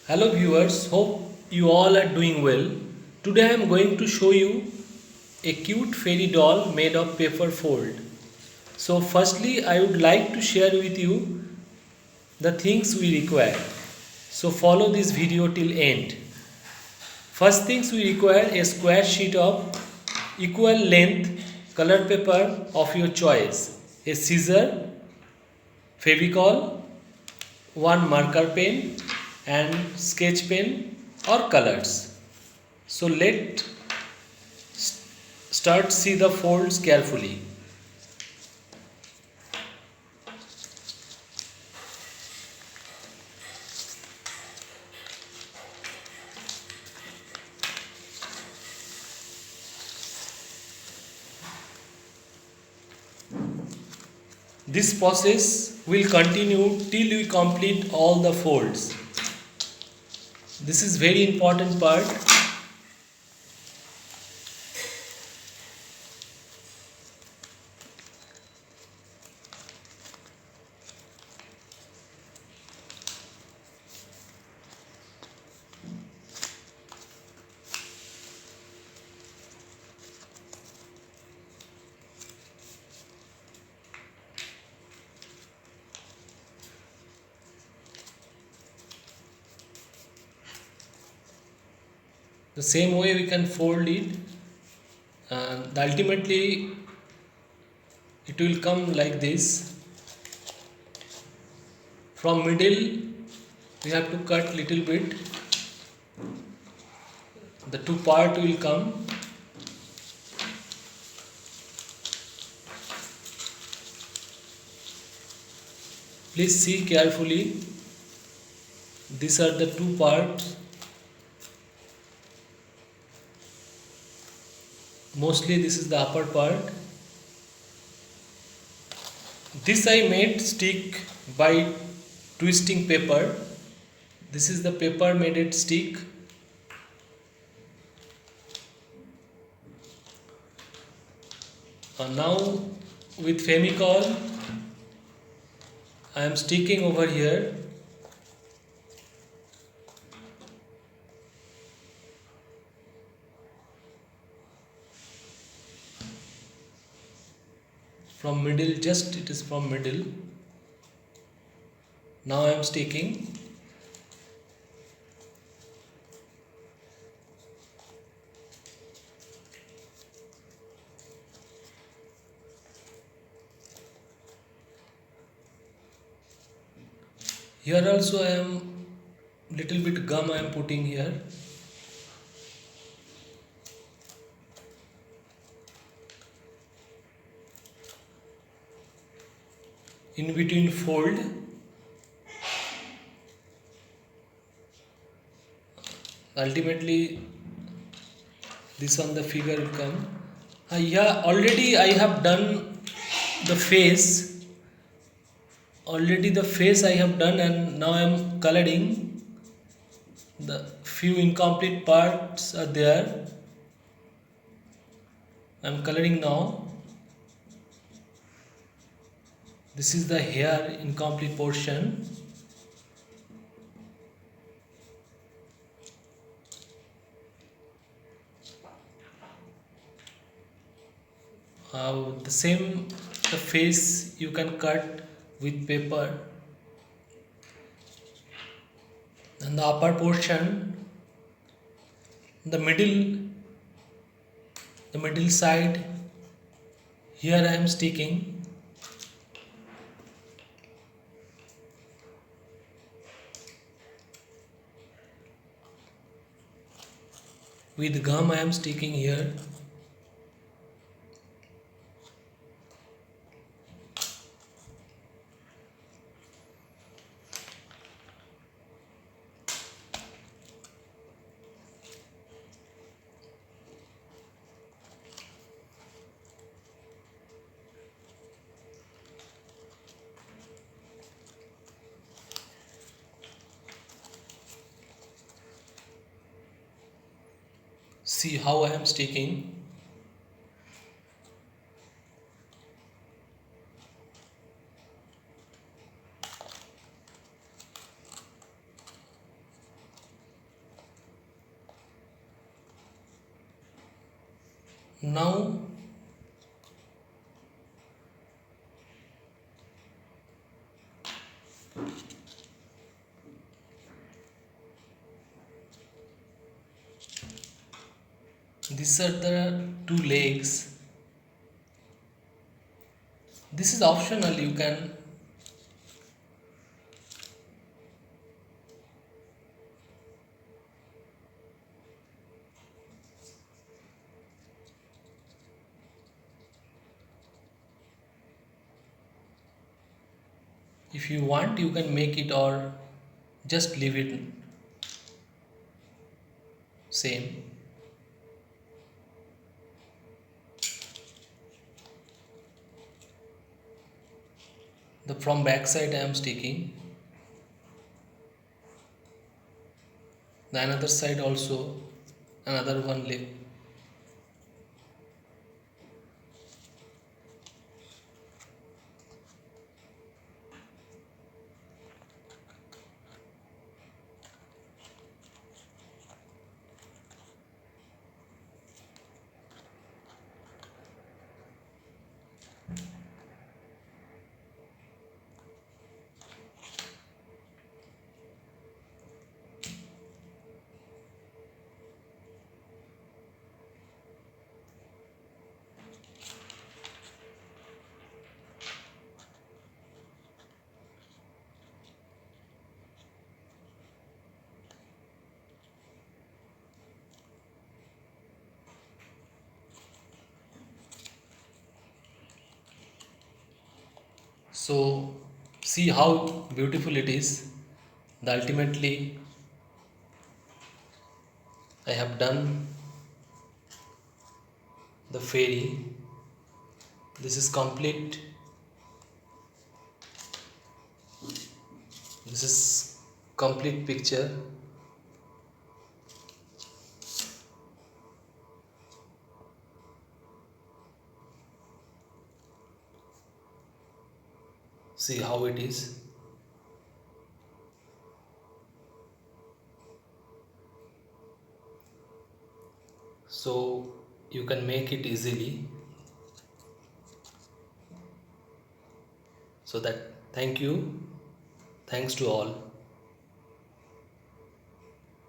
Hello viewers, hope you all are doing well. Today I am going to show you a cute fairy doll made of paper fold. So firstly I would like to share with you the things we require. So follow this video till end. First things we require a square sheet of equal length colored paper of your choice, a scissor, Fevicol, one marker pen and sketch pen or colors. So let start see the folds carefully. This process will continue till we complete all the folds. This is very important part. The same way we can fold it and ultimately it will come like this. From middle we have to cut little bit. The two part will come. Please see carefully. These are the two parts. Mostly this is the upper part. This I made stick by twisting paper. This is the paper made it stick. Now with Femicol I am sticking over here. From middle, just it is from middle. Now I am sticking. Here also I am little bit gum I am putting here. In between fold. Ultimately this on the figure will come. Yeah, already I have done the face. Already the face I have done and now I am coloring. The few incomplete parts are there. I am coloring now. This is the hair incomplete portion. The face you can cut with paper. And the upper portion, the middle side, here I am sticking. With gum I am sticking here. See how I am sticking. Now these are the two legs. This is optional, you can if you want you can make it or just leave it same. The from back side I am sticking. The another side also another one leg. So see how beautiful it is. The ultimately I have done the fairy. This is complete. This is complete picture. See how it is. So you can make it easily. So that thank you. Thanks to all.